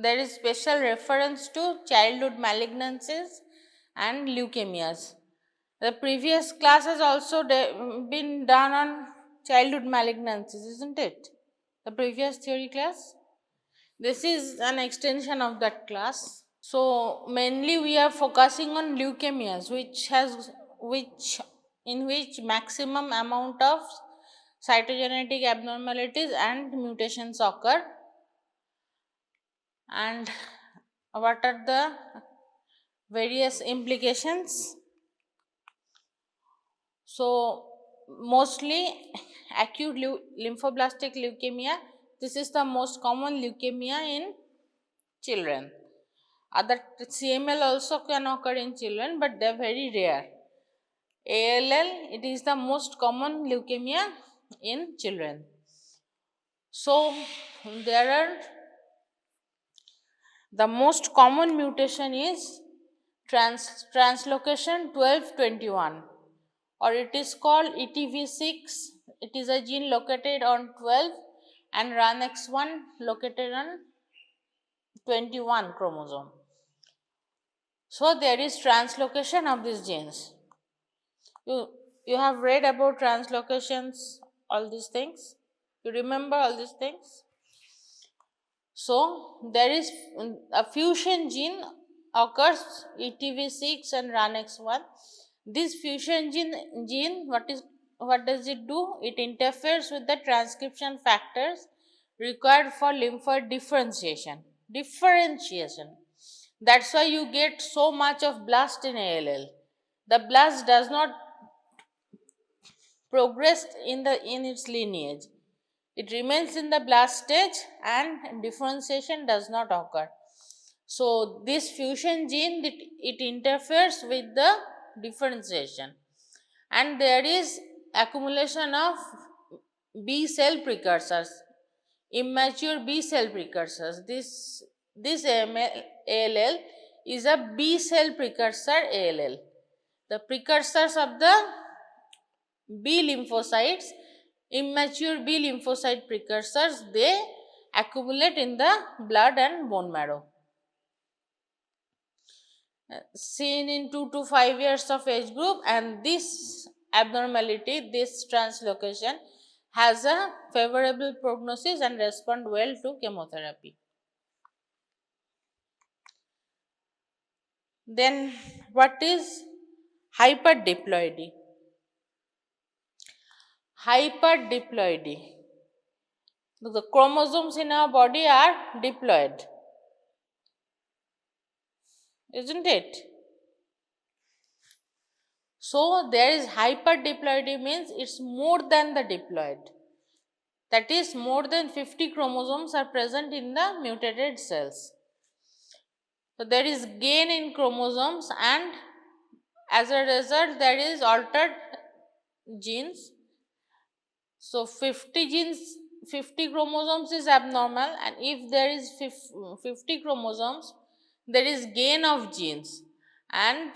there is special reference to childhood malignancies and leukemias. The previous class has also been done on childhood malignancies, isn't it? The previous theory class. This is an extension of that class. So mainly we are focusing on leukemias, in which maximum amount of cytogenetic abnormalities and mutations occur, and what are the various implications. So mostly acute lymphoblastic leukemia, this is the most common leukemia in children. Other CML also can occur in children, but they are very rare. ALL, it is the most common leukemia in children. So there are, the most common mutation is translocation 1221, or it is called ETV6. It is a gene located on 12 and RUNX1 located on 21 chromosome. So there is translocation of these genes. You have read about translocations, all these things. You remember all these things? So there is a fusion gene occurs ETV6 and RUNX1. This fusion gene what does it do? It interferes with the transcription factors required for lymphoid differentiation. That's why you get so much of blast in ALL. The blast does not progress in its lineage. It remains in the blast stage and differentiation does not occur. So this fusion gene, it interferes with the differentiation, and there is accumulation of B cell precursors, immature B cell precursors. This ALL is a B cell precursor ALL. The precursors of the B lymphocytes, immature B lymphocyte precursors, they accumulate in the blood and bone marrow. Seen in 2 to 5 years of age group, and this abnormality, this translocation, has a favorable prognosis and respond well to chemotherapy. Then what is hyperdiploidy? Hyperdiploidy. The chromosomes in our body are diploid, isn't it? So there is hyperdiploidy, means it's more than the diploid. That is, more than 50 chromosomes are present in the mutated cells. So there is gain in chromosomes, and as a result there is altered genes. So 50 chromosomes is abnormal, and if there is 50 chromosomes, there is gain of genes, and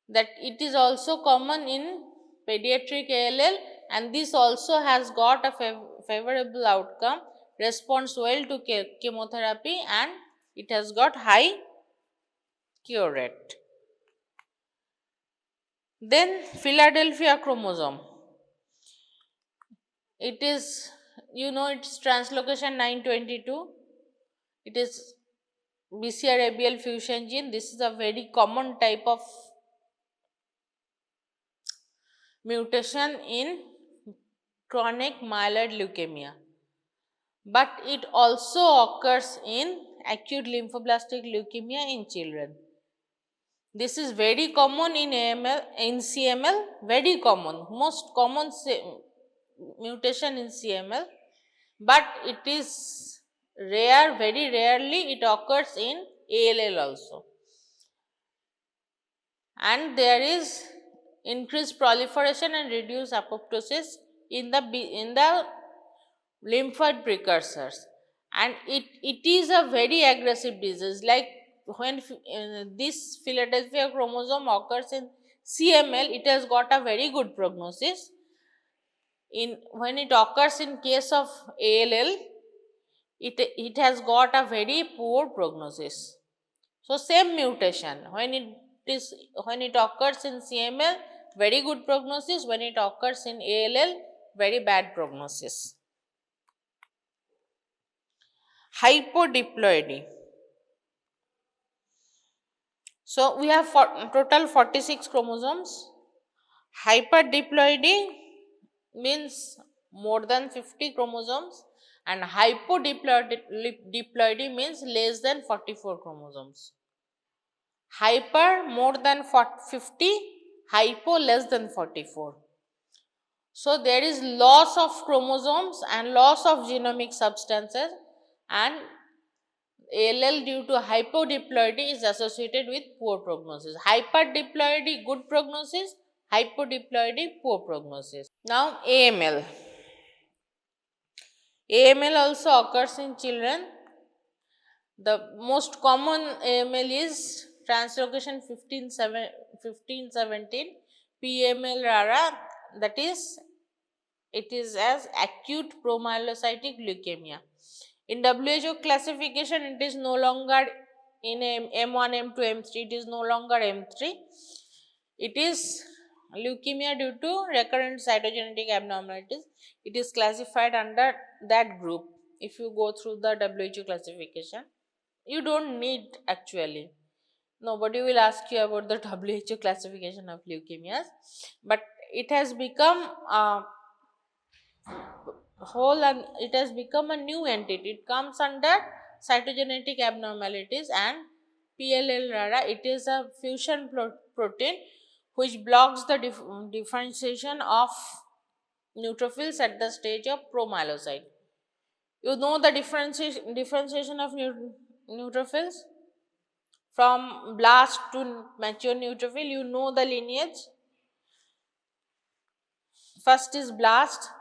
that it is also common in pediatric ALL, and this also has got a favorable outcome, responds well to chemotherapy, and it has got high cure rate. Then Philadelphia chromosome, it is, it's translocation 922, it is BCR-ABL fusion gene. This is a very common type of mutation in chronic myeloid leukemia, but it also occurs in acute lymphoblastic leukemia in children. This is very common in AML, in CML, very common, most common mutation in CML, but it is rare, very rarely it occurs in ALL also. And there is increased proliferation and reduced apoptosis in the lymphoid precursors, and it is a very aggressive disease. Like when this Philadelphia chromosome occurs in CML, it has got a very good prognosis. When it occurs in case of ALL, it has got a very poor prognosis. So same mutation, when it occurs in CML, very good prognosis; when it occurs in ALL, very bad prognosis. Hypodiploidy. So we have total 46 chromosomes. Hyperdiploidy means more than 50 chromosomes, and hypodiploidy means less than 44 chromosomes. Hyper more than 50, hypo less than 44. So there is loss of chromosomes and loss of genomic substances, and ALL due to hypodiploidy is associated with poor prognosis. Hyperdiploidy good prognosis, hypodiploidy poor prognosis. Now AML. AML also occurs in children. The most common AML is translocation 1517 PML-RARA, that is, it is as acute promyelocytic leukemia. In WHO classification, it is no longer in M1, M2, M3, it is no longer M3. It is leukemia due to recurrent cytogenetic abnormalities. It is classified under that group. If you go through the WHO classification, you don't need actually. Nobody will ask you about the WHO classification of leukemias, but it has become whole and it has become a new entity. It comes under cytogenetic abnormalities and PLL-RARA. It is a fusion protein which blocks the differentiation of neutrophils at the stage of promyelocyte. You know the differentiation of neutrophils from blast to mature neutrophil. You know the lineage. First is blast,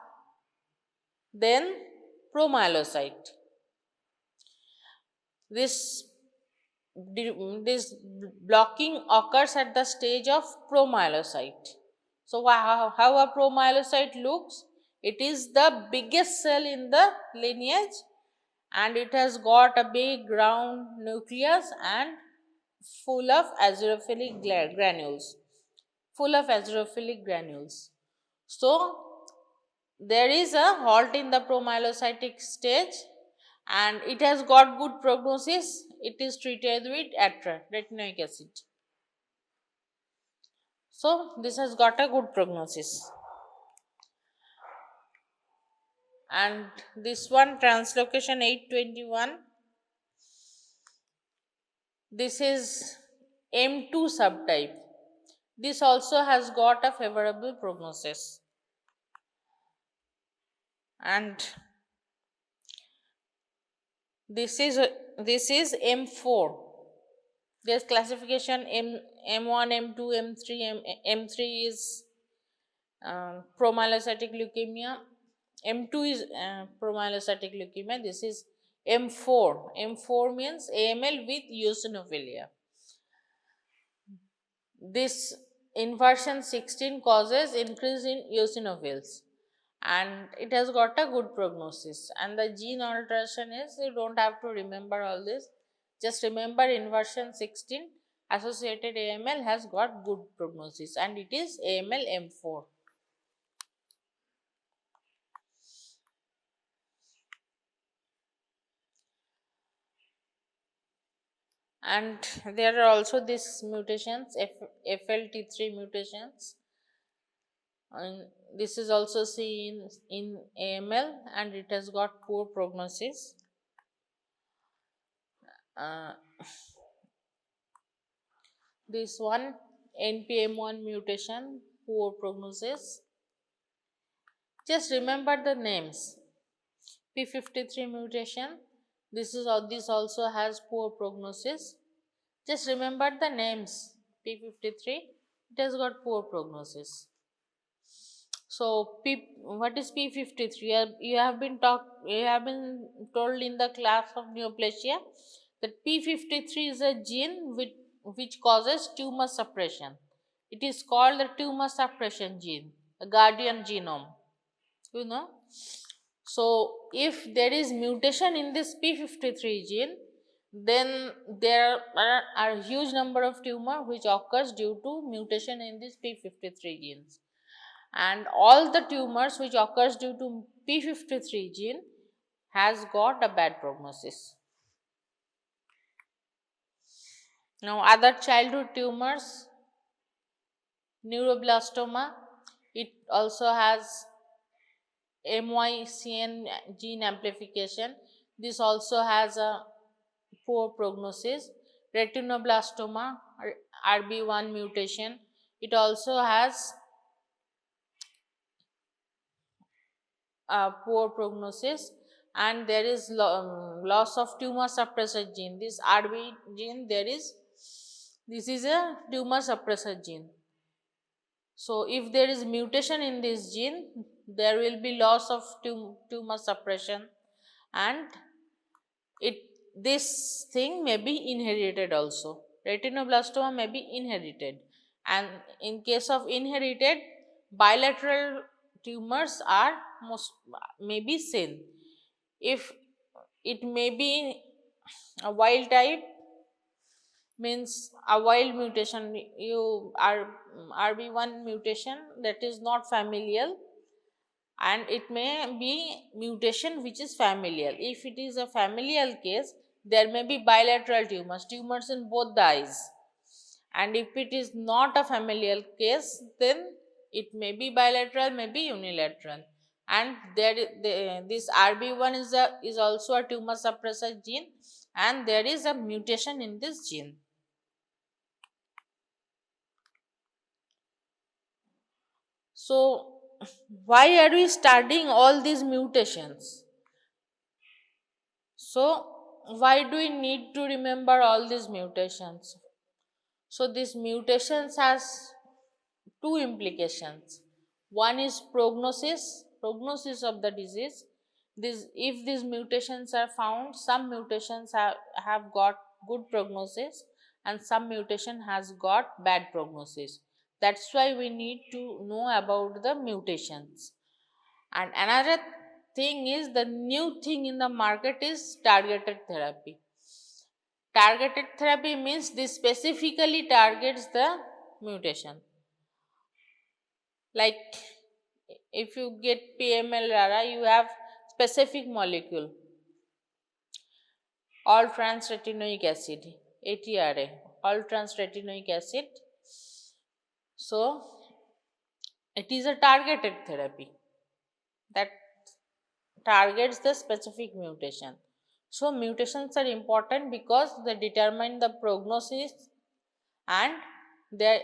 then promyelocyte. This blocking occurs at the stage of promyelocyte. So how a promyelocyte looks? It is the biggest cell in the lineage, and it has got a big round nucleus and full of azurophilic granules. So there is a halt in the promyelocytic stage, and it has got good prognosis. It is treated with ATRA, retinoic acid. So this has got a good prognosis. And this one, translocation 821, this is M2 subtype. This also has got a favorable prognosis. And this is M4. There's classification M1, M2, M3. M3 is promyelocytic leukemia. M2 is promyelocytic leukemia. This is M4. M4 means AML with eosinophilia. This inversion 16 causes increase in eosinophils, and it has got a good prognosis. And the gene alteration is, you don't have to remember all this, just remember inversion 16 associated AML has got good prognosis, and it is AML M4. And there are also these mutations, FLT3 mutations, and this is also seen in AML, and it has got poor prognosis. This one, NPM1 mutation, poor prognosis. Just remember the names. P53 mutation, this also has poor prognosis. Just remember the names. P53, it has got poor prognosis. So what is P53? You have been told in the class of neoplasia that P53 is a gene which causes tumor suppression. It is called the tumor suppression gene, the guardian genome. You know. So if there is mutation in this p53 gene, then there are a huge number of tumor which occurs due to mutation in this p53 genes, and all the tumors which occurs due to p53 gene has got a bad prognosis. Now other childhood tumors, neuroblastoma, it also has MYCN gene amplification. This also has a poor prognosis. Retinoblastoma, RB1 mutation, it also has a poor prognosis, and there is loss of tumor suppressor gene. This RB gene, this is a tumor suppressor gene. So if there is mutation in this gene, there will be loss of tumor suppression, and it this thing may be inherited also. Retinoblastoma may be inherited, and in case of inherited, bilateral tumors are most may be seen. If it may be a wild type, means a wild mutation, you are RB1 mutation that is not familial, and it may be mutation which is familial. If it is a familial case, there may be bilateral tumors in both the eyes, and if it is not a familial case, then it may be bilateral, may be unilateral, and this RB1 is also a tumor suppressor gene, and there is a mutation in this gene. So why are we studying all these mutations? So why do we need to remember all these mutations? So these mutations has two implications. One is prognosis of the disease. If these mutations are found, some mutations have got good prognosis, and some mutation has got bad prognosis. That's why we need to know about the mutations. And another thing is, the new thing in the market is targeted therapy. Targeted therapy means this specifically targets the mutation. Like if you get PML-RARA, you have specific molecule, All-Trans Retinoic Acid, ATRA, All-Trans Retinoic Acid. So it is a targeted therapy that targets the specific mutation. So mutations are important because they determine the prognosis, and they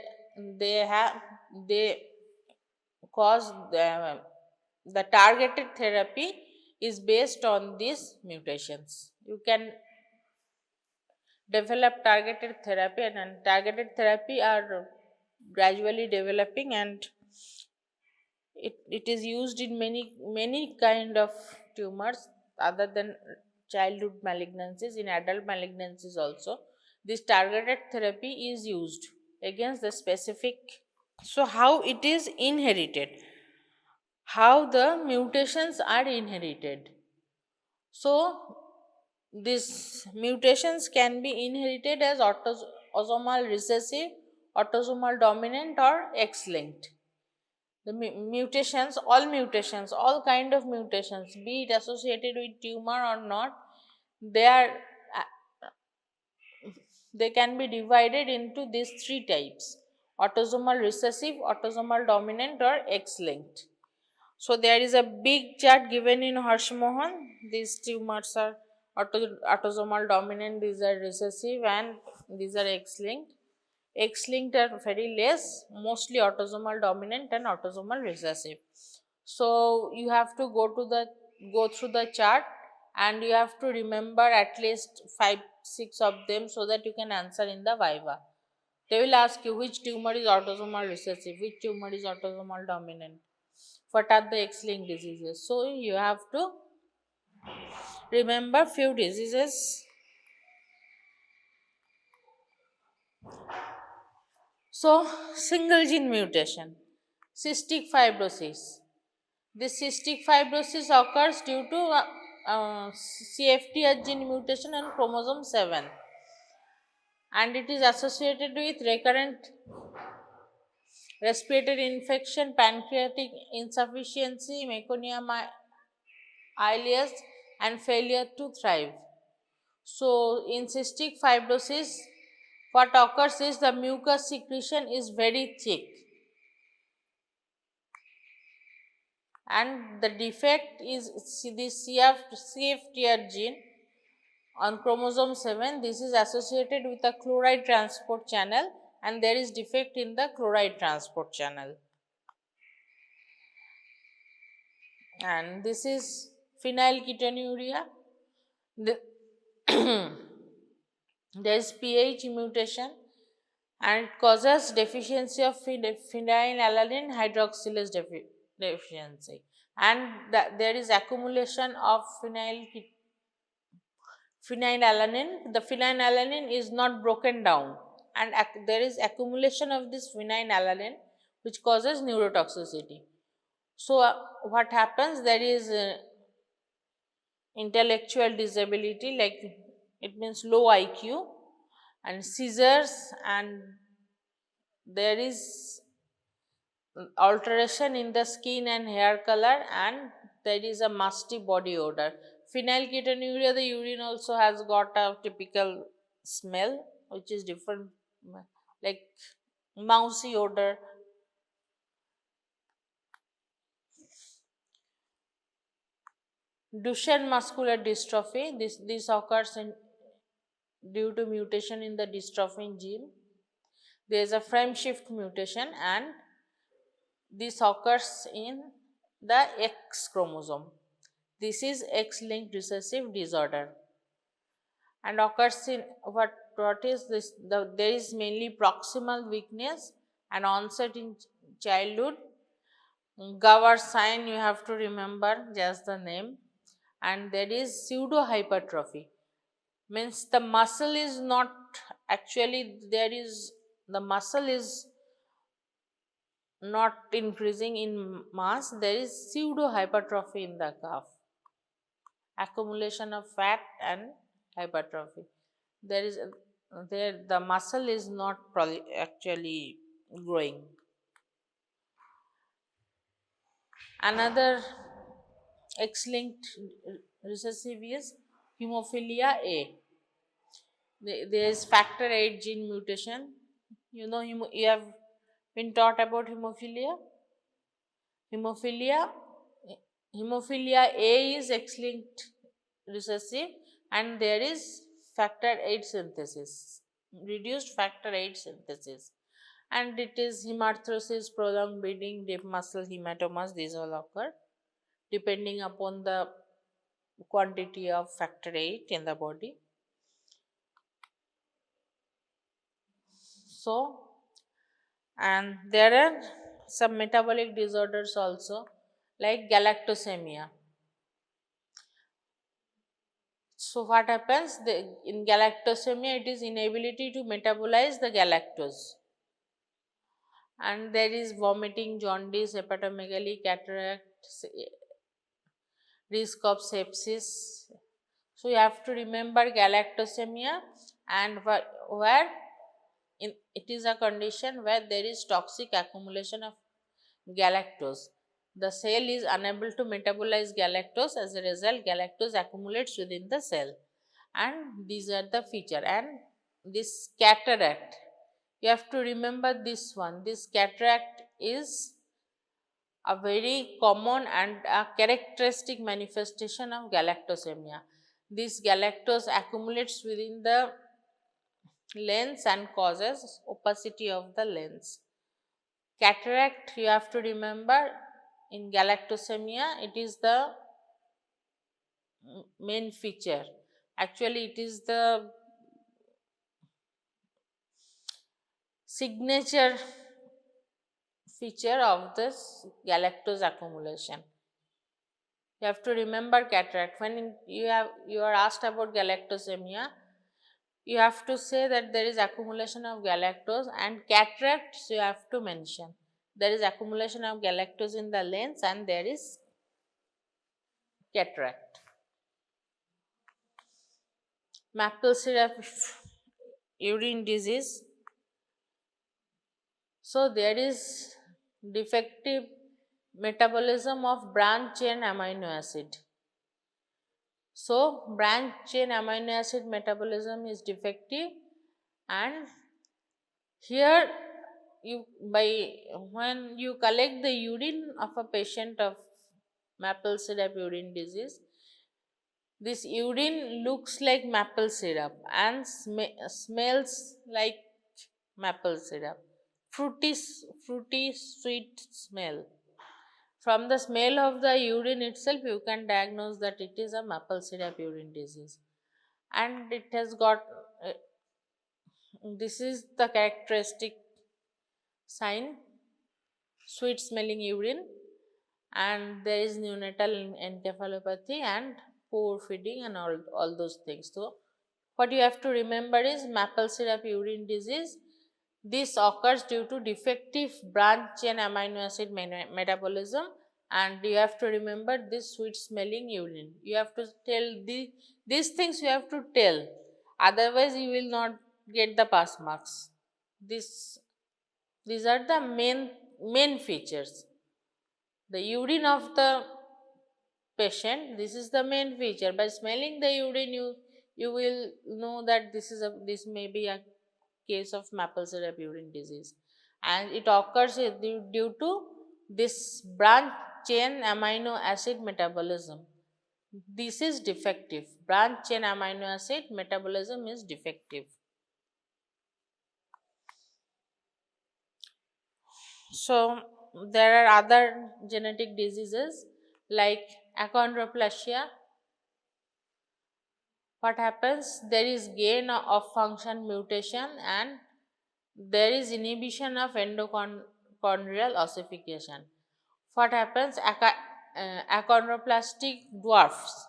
they cause the targeted therapy is based on these mutations. You can develop targeted therapy, and targeted therapy are gradually developing, and it is used in many kind of tumors other than childhood malignancies. In adult malignancies also, this targeted therapy is used against the specific. So how it is inherited, how the mutations are inherited. So these mutations can be inherited as autosomal recessive, autosomal dominant, or X-linked. The mutations, all kind of mutations, be it associated with tumor or not, they are they can be divided into these three types: autosomal recessive, autosomal dominant, or X-linked. So there is a big chart given in Hirschmohan. These tumors are autosomal dominant, these are recessive, and these are X-linked. X-linked are very less, mostly autosomal dominant and autosomal recessive. So you have to go through the chart, and you have to remember at least 5-6 of them so that you can answer in the viva. They will ask you which tumor is autosomal recessive, which tumor is autosomal dominant, what are the X-linked diseases. So you have to remember few diseases. So single gene mutation, cystic fibrosis. This cystic fibrosis occurs due to CFTR gene mutation on chromosome 7, and it is associated with recurrent respiratory infection, pancreatic insufficiency, meconium ileus, and failure to thrive. So, in cystic fibrosis, what occurs is the mucus secretion is very thick, and the defect is the CFTR gene on chromosome 7. This is associated with a chloride transport channel, and there is defect in the chloride transport channel. And this is phenylketonuria. The there is pH mutation, and it causes deficiency of phenylalanine hydroxylase deficiency, and there is accumulation of phenylalanine. The phenylalanine is not broken down, and there is accumulation of this phenylalanine, which causes neurotoxicity. So, what happens? There is intellectual disability, like it means low IQ, and seizures, and there is alteration in the skin and hair color, and there is a musty body odor. Phenylketonuria, the urine also has got a typical smell which is different, like mousy odor. Duchenne muscular dystrophy, this occurs due to mutation in the dystrophin gene. There is a frame shift mutation, and this occurs in the X chromosome. This is X-linked recessive disorder, and occurs in what is this? There is mainly proximal weakness and onset in childhood. Gaucher sign, you have to remember just the name, and there is pseudo hypertrophy. Means the muscle is not actually there is the muscle is not increasing in mass. There is pseudo hypertrophy in the calf, accumulation of fat and hypertrophy. There is there the muscle is not actually growing. Another X-linked recessive is hemophilia A. There is factor 8 gene mutation. You know, you have been taught about hemophilia. Hemophilia, hemophilia A is X-linked recessive, and there is factor 8 synthesis, reduced factor 8 synthesis, and it is hemarthrosis, prolonged bleeding, deep muscle hematomas. These all occur depending upon the quantity of factor 8 in the body. So, and there are some metabolic disorders also, like galactosemia. So, what happens in galactosemia? It is inability to metabolize the galactose, and there is vomiting, jaundice, hepatomegaly, cataract, risk of sepsis. So, you have to remember galactosemia, and where it is a condition where there is toxic accumulation of galactose. The cell is unable to metabolize galactose. As a result, galactose accumulates within the cell, and these are the feature. And this cataract, you have to remember this one. This cataract is a very common and a characteristic manifestation of galactosemia. This galactose accumulates within the lens and causes opacity of the lens. Cataract, you have to remember, in galactosemia it is the main feature. Actually, it is the signature feature of this galactose accumulation. You have to remember cataract. When you are asked about galactosemia, you have to say that there is accumulation of galactose, and cataracts you have to mention. There is accumulation of galactose in the lens, and there is cataract. Maple syrup urine disease. So there is defective metabolism of branch chain amino acid. So branch chain amino acid metabolism is defective, and here you when you collect the urine of a patient of maple syrup urine disease, this urine looks like maple syrup and smells like maple syrup. Fruity sweet smell. From the smell of the urine itself, you can diagnose that it is a maple syrup urine disease. And it has got, this is the characteristic sign, sweet smelling urine, and there is neonatal encephalopathy and poor feeding and all those things. So, what you have to remember is maple syrup urine disease. This occurs due to defective branch chain amino acid metabolism, and you have to remember this sweet smelling urine. You have to tell these things you have to tell, otherwise you will not get the pass marks. These are the main features. The urine of the patient, this is the main feature. By smelling the urine, you will know that this may be a case of maple syrup urine disease, and it occurs due to this branch chain amino acid metabolism. This is defective. Branch chain amino acid metabolism is defective. So there are other genetic diseases like achondroplasia. What happens? There is gain of function mutation and there is inhibition of endochondrial ossification. What happens? Achondroplastic dwarfs.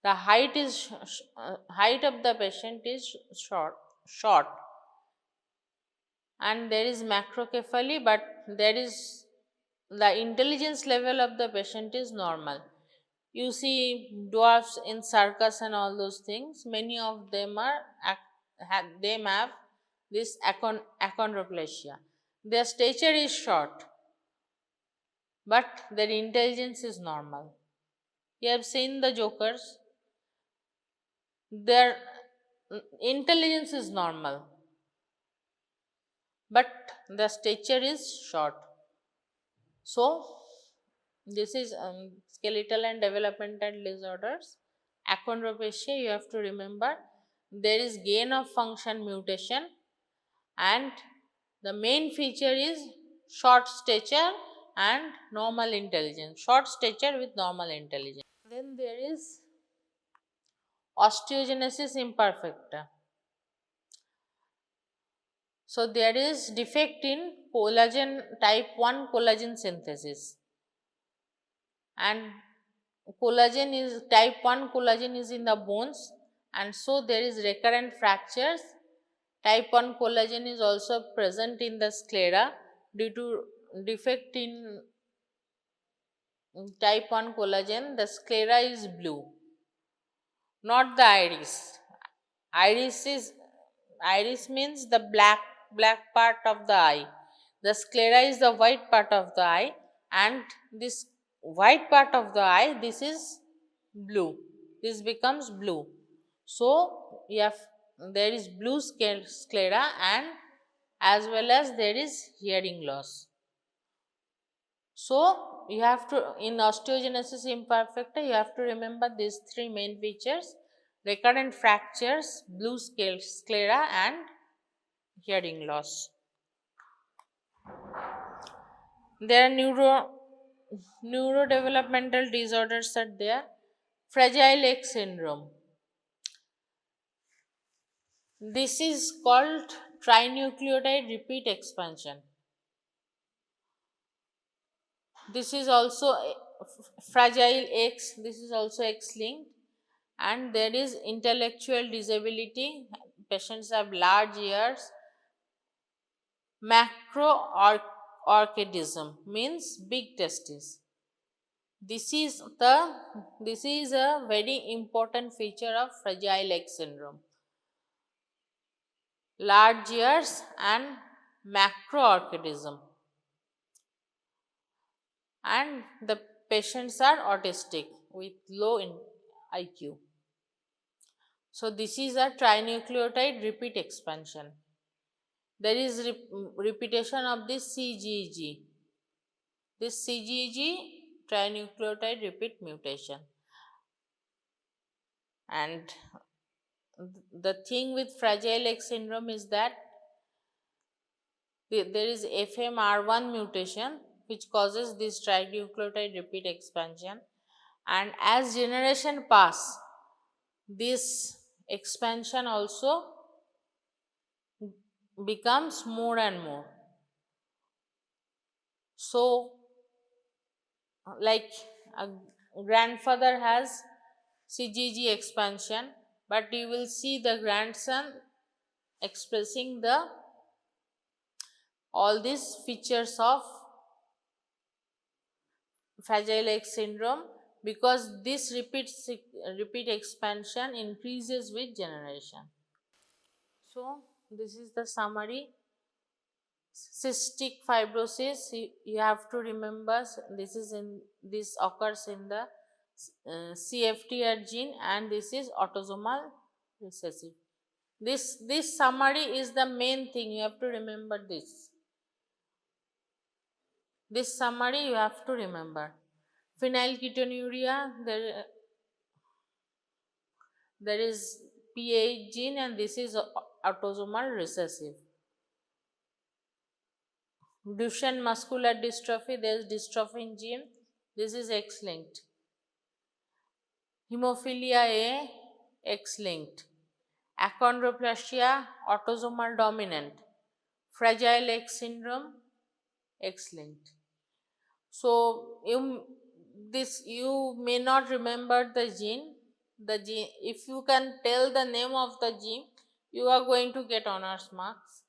The height of the patient is short, and there is macrocephaly, but there is the intelligence level of the patient is normal. You see dwarfs in circus and all those things, many of them have this achondroplasia. Their stature is short, but their intelligence is normal. You have seen the jokers, their intelligence is normal, but the stature is short. So this is skeletal and developmental disorders. Achondroplasia, you have to remember there is gain of function mutation, and the main feature is short stature and normal intelligence. Short stature with normal intelligence. Then there is osteogenesis imperfecta. So there is defect in collagen type 1 collagen synthesis, and collagen is type 1 collagen is in the bones, and so there is recurrent fractures. Type 1 collagen is also present in the sclera due to defect in type 1 collagen. The sclera is blue, not the iris. Iris means the black part of the eye. The sclera is the white part of the eye, and this white part of the eye, this is blue. This becomes blue. So there is blue sclera, and as well as there is hearing loss. So you have to, in osteogenesis imperfecta, you have to remember these three main features: recurrent fractures, blue sclera, and hearing loss. There are neurodevelopmental disorders are there. Fragile X syndrome. This is called trinucleotide repeat expansion. This is also fragile X. This is also X-linked, and there is intellectual disability. Patients have large ears. Macroorchidism means big testes. This is the this is a very important feature of Fragile X syndrome. Large ears and macroorchidism, and the patients are autistic with low IQ. So this is a trinucleotide repeat expansion. There is repetition of this CGG. This CGG trinucleotide repeat mutation. And the thing with Fragile X syndrome is that there is FMR1 mutation which causes this trinucleotide repeat expansion, and as generation pass, this expansion also becomes more and more. So like a grandfather has CGG expansion, but you will see the grandson expressing the all these features of Fragile X syndrome, because this repeat expansion increases with generation. So this is the summary. Cystic fibrosis, you have to remember this occurs in the CFTR gene, and this is autosomal recessive. This summary is the main thing, you have to remember this. This summary you have to remember. Phenylketonuria, there is PA gene, and this is autosomal recessive. Duchenne muscular dystrophy, there is dystrophin gene, this is X-linked. Hemophilia A, X-linked. Achondroplasia, autosomal dominant. Fragile X syndrome, X-linked. So you may not remember the gene. If you can tell the name of the gene, you are going to get honors marks.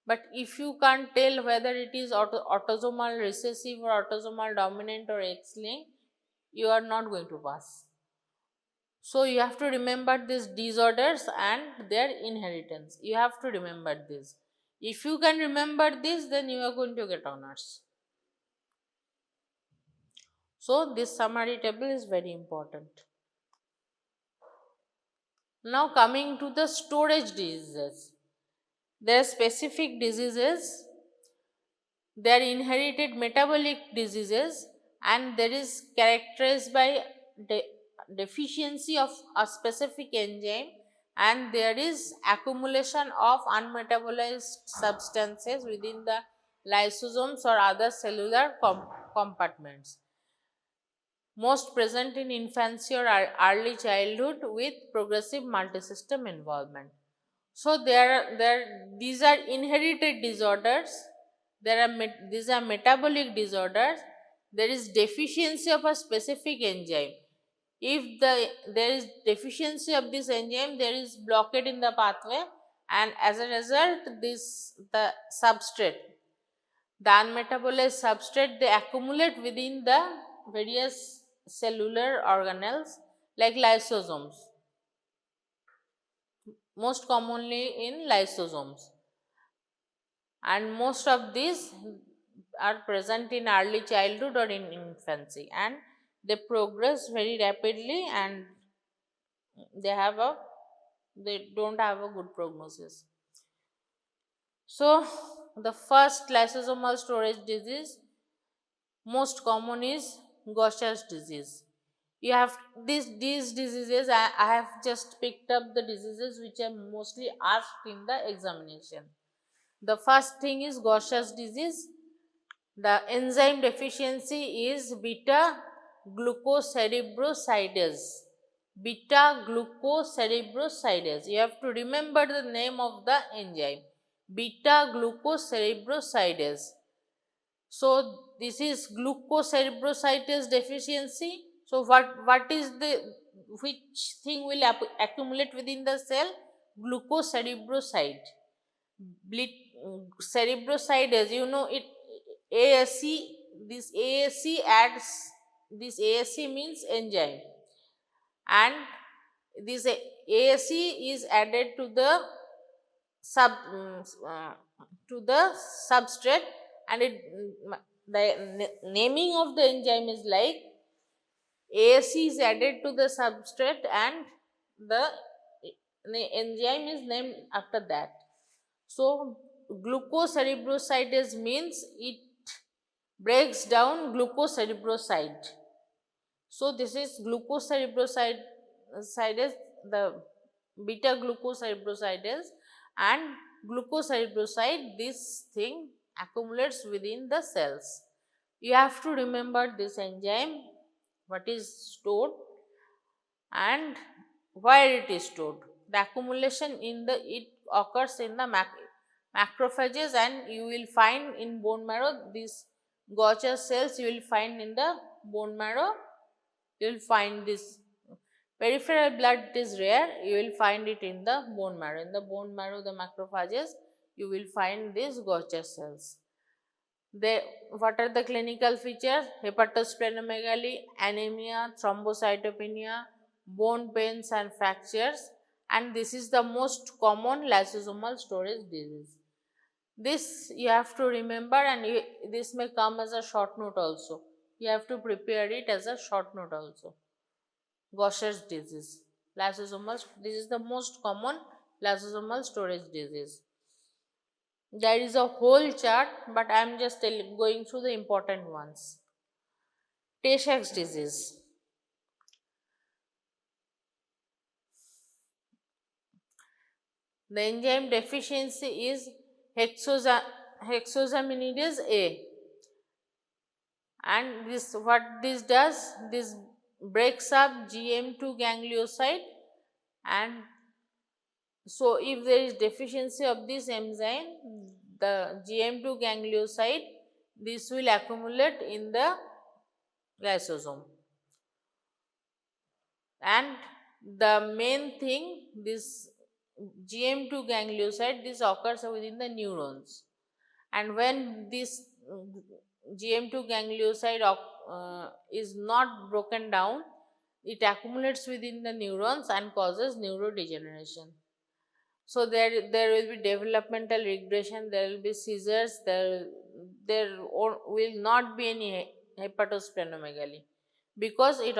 But if you can't tell whether it is autosomal recessive or autosomal dominant or X-linked, you are not going to pass. So you have to remember these disorders and their inheritance. You have to remember this. If you can remember this, then you are going to get honors. So this summary table is very important. Now coming to the storage diseases. There are specific diseases, they are inherited metabolic diseases, and there is characterized by deficiency of a specific enzyme, and there is accumulation of unmetabolized substances within the lysosomes or other cellular compartments. Most present in infancy or early childhood with progressive multisystem involvement. So these are inherited disorders. These are metabolic disorders. There is deficiency of a specific enzyme. If there is deficiency of this enzyme, there is blockade in the pathway, and as a result, the substrate, the unmetabolized substrate, they accumulate within the various cellular organelles like lysosomes, most commonly in lysosomes, and most of these are present in early childhood or in infancy, and they progress very rapidly, and they don't have a good prognosis. So the first lysosomal storage disease most common is Gaucher's disease. You have these diseases. I have just picked up the diseases which are mostly asked in the examination. The first thing is Gaucher's disease. The enzyme deficiency is beta glucocerebrosidase. Beta glucocerebrosidase. You have to remember the name of the enzyme. Beta glucocerebrosidase. So this is glucocerebrosidase deficiency. So which thing will accumulate within the cell? Glucocerebroside. Cerebrosidase, you know it, ASC, this ASC adds this ASE means enzyme, and this ASE is added to the sub to the substrate, and the naming of the enzyme is like ASE is added to the substrate and the enzyme is named after that. So glucocerebrosidase means it breaks down glucocerebroside. So this is glucocerebrosidase, the beta glucocerebrosidase, and glucocerebroside, this thing accumulates within the cells. You have to remember this enzyme, what is stored and where it is stored. The accumulation in the it occurs in the macrophages, and you will find in bone marrow these Gaucher cells you will find in the bone marrow. You will find this peripheral blood, it is rare, you will find it in the bone marrow. In the bone marrow, the macrophages, you will find these Gaucher cells. What are the clinical features? Hepatosplenomegaly, anemia, thrombocytopenia, bone pains and fractures, and this is the most common lysosomal storage disease. This you have to remember, and this may come as a short note also. You have to prepare it as a short note also. Gaucher's disease, lysosomal, this is the most common lysosomal storage disease. There is a whole chart, but I am just going through the important ones. Tay-Sachs disease. The enzyme deficiency is hexosaminidase A, and this what this does, this breaks up GM2 ganglioside, and so if there is deficiency of this enzyme, the GM2 ganglioside, this will accumulate in the lysosome. And the main thing, this GM2 ganglioside, this occurs within the neurons, and when this GM2 ganglioside is not broken down, it accumulates within the neurons and causes neurodegeneration. So there will be developmental regression, there will be seizures, there will not be any hepatosplenomegaly because it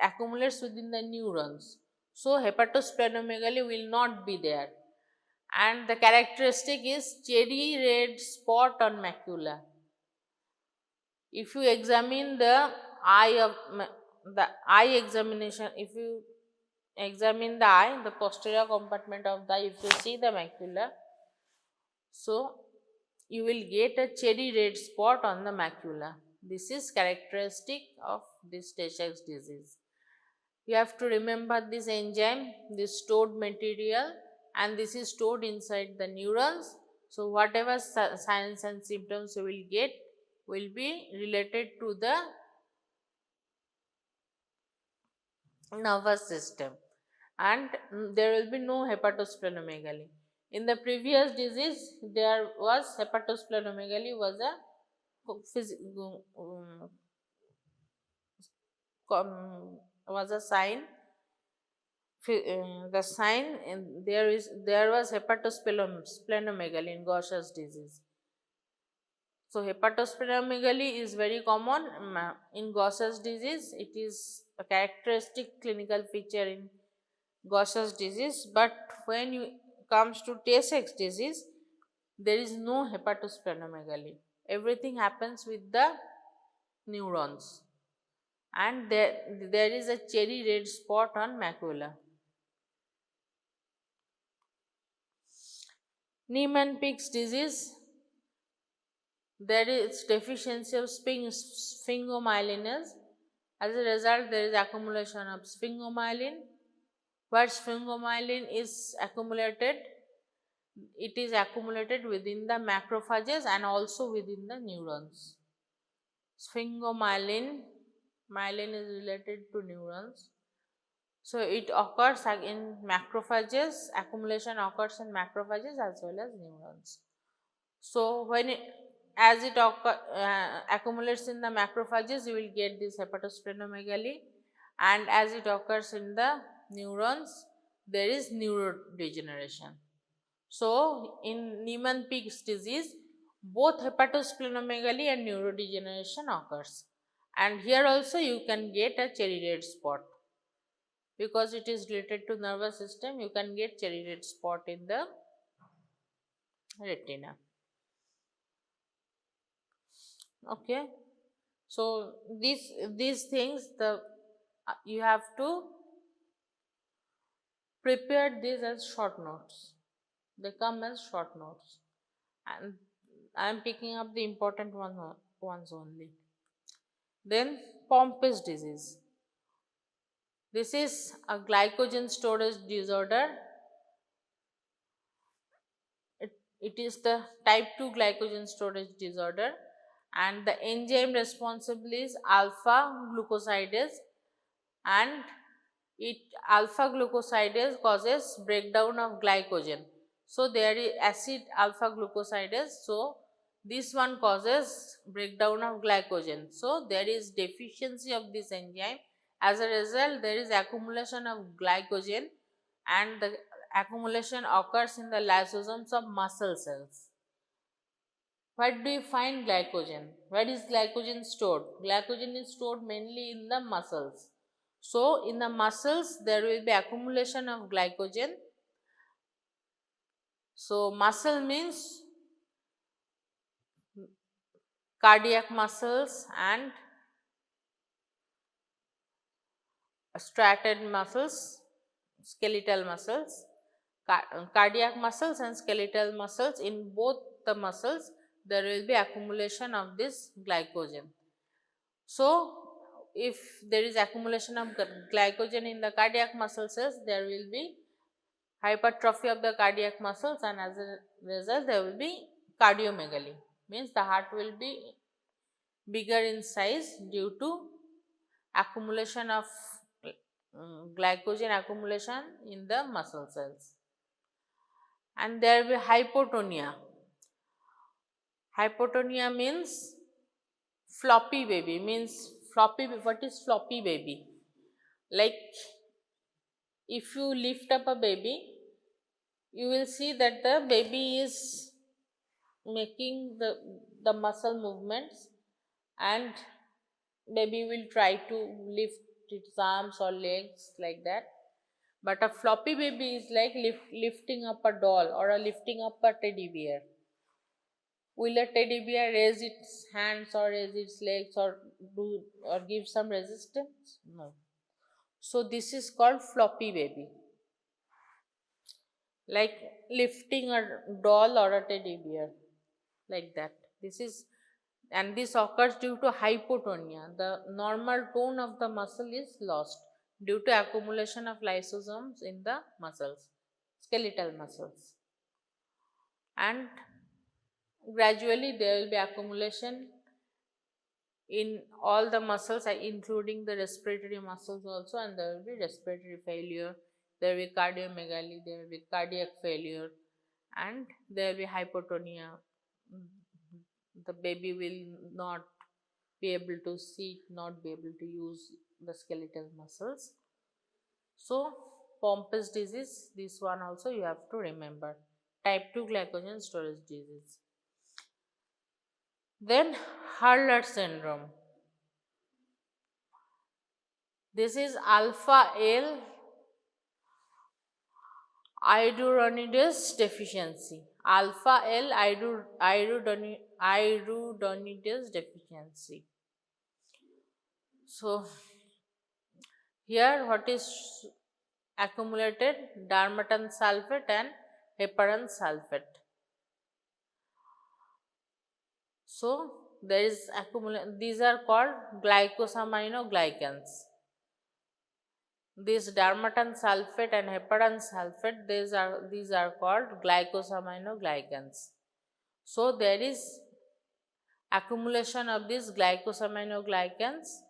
accumulates within the neurons. So hepatosplenomegaly will not be there, and the characteristic is cherry red spot on macula. If you examine the eye examination, if you examine the eye, the posterior compartment of the eye, if you see the macula, so you will get a cherry red spot on the macula. This is characteristic of this Tay-Sachs disease. You have to remember this enzyme, this stored material, and this is stored inside the neurons. So whatever signs and symptoms you will get will be related to the nervous system, and there will be no hepatosplenomegaly. In the previous disease, there was hepatosplenomegaly was a was a sign. The sign, and there was hepatosplenomegaly in Gaucher's disease. So hepatosplenomegaly is very common in Gaucher's disease. It is a characteristic clinical feature in Gaucher's disease, but when it comes to Tay-Sachs disease, there is no hepatosplenomegaly. Everything happens with the neurons, and there is a cherry red spot on macula. Niemann-Pick's disease, there is deficiency of sphingomyelinase. As a result, there is accumulation of sphingomyelin. Where sphingomyelin is accumulated, it is accumulated within the macrophages and also within the neurons. Myelin is related to neurons. So it occurs in macrophages, accumulation occurs in macrophages as well as neurons. So when as it accumulates in the macrophages, you will get this hepatosplenomegaly, and as it occurs in the neurons, there is neurodegeneration. So, in Niemann-Pick's disease, both hepatosplenomegaly and neurodegeneration occurs, and here also you can get a cherry red spot. Because it is related to nervous system, you can get cherry red spot in the retina. Okay, so these things, you have to prepare these as short notes. They come as short notes, and I am picking up the important ones only. Then Pompe's disease. This is a glycogen storage disorder. It is the type 2 glycogen storage disorder, and the enzyme responsible is alpha glucosidase, and it alpha glucosidase causes breakdown of glycogen. So there is acid alpha glucosidase, so this one causes breakdown of glycogen. So there is deficiency of this enzyme. As a result, there is accumulation of glycogen, and the accumulation occurs in the lysosomes of muscle cells. Where do you find glycogen? Where is glycogen stored? Glycogen is stored mainly in the muscles. So, in the muscles, there will be accumulation of glycogen. So, muscle means cardiac muscles and striated muscles, skeletal muscles, cardiac muscles and skeletal muscles. In both the muscles, there will be accumulation of this glycogen. So, if there is accumulation of glycogen in the cardiac muscle cells, there will be hypertrophy of the cardiac muscles, and as a result there will be cardiomegaly, means the heart will be bigger in size due to accumulation of glycogen accumulation in the muscle cells. And there will be hypotonia. Hypotonia means floppy baby, means floppy. What is floppy baby? Like, if you lift up a baby, you will see that the baby is making the muscle movements, and baby will try to lift its arms or legs like that. But a floppy baby is like lifting up a doll or lifting up a teddy bear. Will a teddy bear raise its hands or raise its legs or give some resistance? No. So this is called floppy baby, like lifting a doll or a teddy bear, like that. This occurs due to hypotonia. The normal tone of the muscle is lost due to accumulation of lysosomes in the muscles, skeletal muscles, and gradually there will be accumulation in all the muscles, including the respiratory muscles also, and there will be respiratory failure, there will be cardiomegaly, there will be cardiac failure, and there will be hypotonia. The baby will not be able to sit, not be able to use the skeletal muscles. So, Pompe's disease, this one also you have to remember, type 2 glycogen storage disease. Then Hurler syndrome. This is alpha L iduronidase deficiency. Alpha L iduronidase deficiency. So, here what is accumulated? Darmatan sulfate and heparan sulfate. So, there is accumulation. These are called glycosaminoglycans. This darmatan sulfate and heparan sulfate, these are called glycosaminoglycans. So, there is accumulation of these glycosaminoglycans,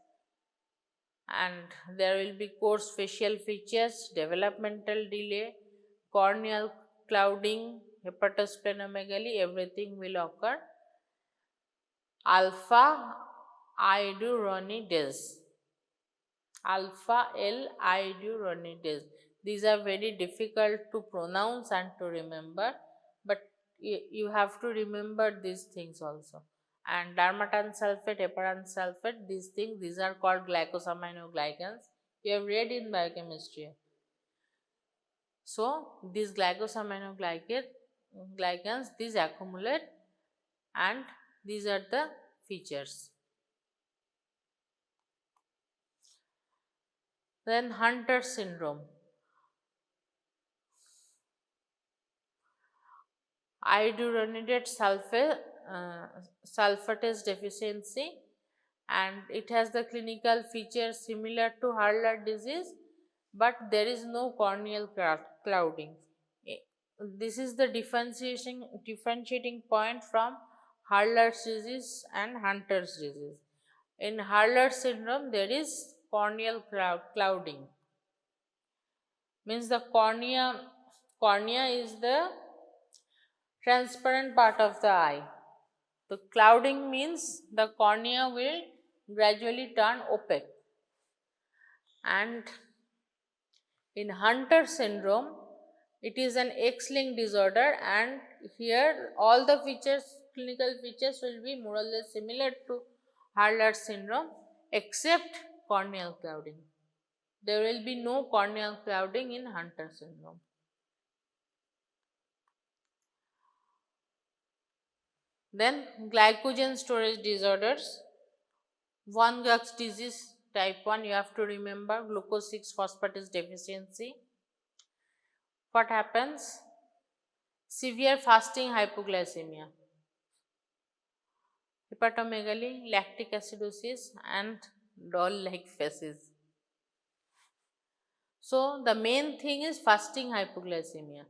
and there will be coarse facial features, developmental delay, corneal clouding, hepatosplenomegaly, everything will occur. alpha iduronidase. Alpha L iduronidase. These are very difficult to pronounce and to remember, but you have to remember these things also. And darmatan sulfate, heparan sulfate, these are called glycosaminoglycans. You have read in biochemistry. So these glycans, these accumulate, and these are the features. Then Hunter syndrome. Iduronate sulfatase deficiency, and it has the clinical features similar to Hurler disease, but there is no corneal clouding. This is the differentiating point from Hurler's disease and Hunter's disease. In Hurler syndrome, there is corneal clouding. Means the cornea is the transparent part of the eye. The clouding means the cornea will gradually turn opaque. And in Hunter syndrome, it is an X-linked disorder, and here all the clinical features will be more or less similar to Hurler syndrome except corneal clouding. There will be no corneal clouding in Hunter syndrome. Then glycogen storage disorders. Von Gog's disease type 1, you have to remember glucose 6 phosphatase deficiency. What happens? Severe fasting hypoglycemia, hepatomegaly, lactic acidosis, and doll-like faces. So the main thing is fasting hypoglycemia.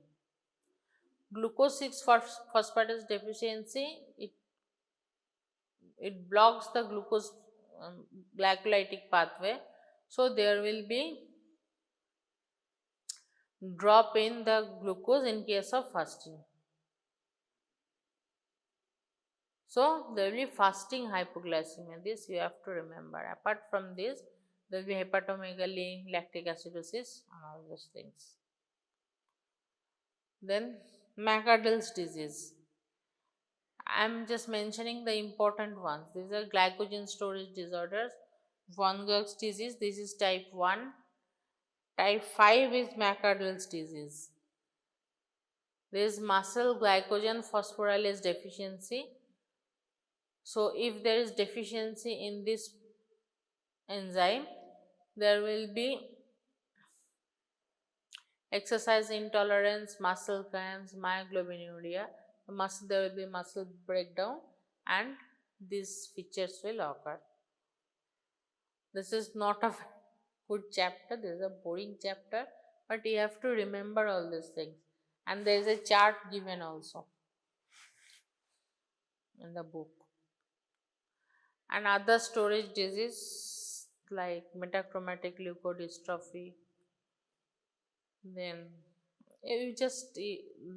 Glucose 6 phosphatase deficiency, it blocks the glucose glycolytic pathway, so there will be drop in the glucose in case of fasting. So there will be fasting hypoglycemia. This you have to remember. Apart from this, there will be hepatomegaly, lactic acidosis, and all those things. Then McArdle's disease. I am just mentioning the important ones. These are glycogen storage disorders. Von Gog's disease, this is type 1. Type 5 is McArdle's disease. There is muscle glycogen phosphorylase deficiency. So if there is deficiency in this enzyme, there will be exercise intolerance, muscle cramps, myoglobinuria. There will be muscle breakdown, and these features will occur. This is not a good chapter, this is a boring chapter, but you have to remember all these things. And there is a chart given also in the book. And other storage disease like metachromatic leukodystrophy. Then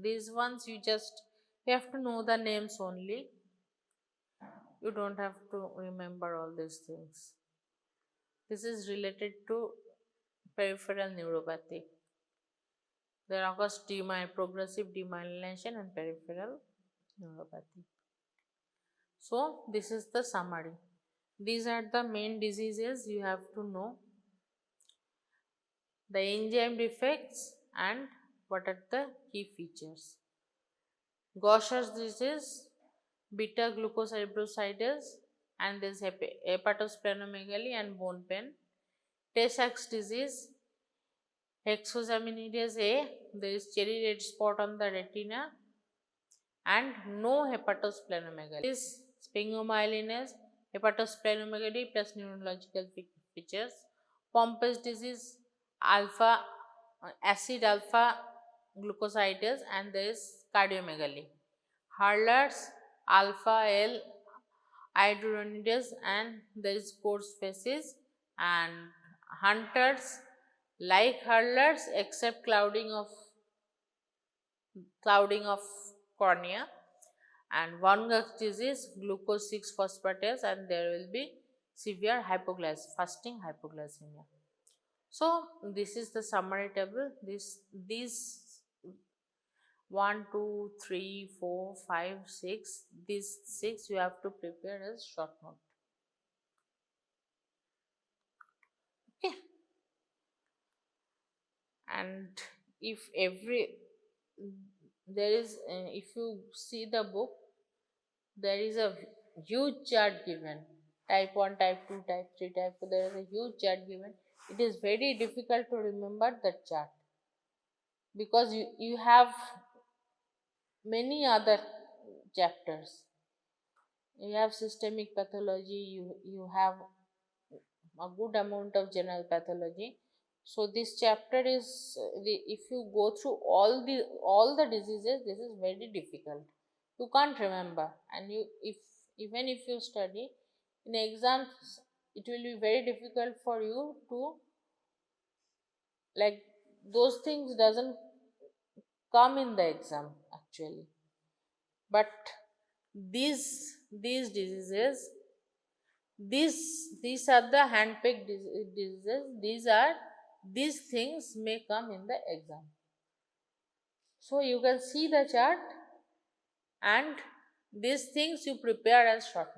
these ones you have to know the names only. You don't have to remember all these things. This is related to peripheral neuropathy. There occurs progressive demyelination and peripheral neuropathy. So this is the summary. These are the main diseases you have to know. The enzyme defects and what are the key features. Gaucher's disease, beta glucocerebrosidase, and there is hepatosplenomegaly and bone pain. Tay-Sachs disease, hexosaminidase A, there is cherry red spot on the retina, and no hepatosplenomegaly. This sphingomyelinase, hepatosplenomegaly plus neurological features. Pompe's disease, acid alpha glucosidase, and there is cardiomegaly. Hurler's, alpha L iduronidase, and there is coarse facies. And Hunter's, like Hurler's except clouding of cornea. and von Gogh disease, glucose 6 phosphatase, and there will be severe fasting hypoglycemia. So this is the summary table. These 1 2 3 4 5 6, these 6 you have to prepare as short note. Okay, and if if you see the book, there is a huge chart given, type 1, type 2, type 3, type 4. There is a huge chart given. It is very difficult to remember that chart because you have many other chapters. You have systemic pathology, you have a good amount of general pathology. So this chapter is, if you go through all the diseases, this is very difficult. You can't remember, and if even if you study in exams, it will be very difficult for you to, like, those things doesn't come in the exam actually. But these diseases, these are the handpicked diseases. These things may come in the exam. So you can see the chart, and these things you prepare as short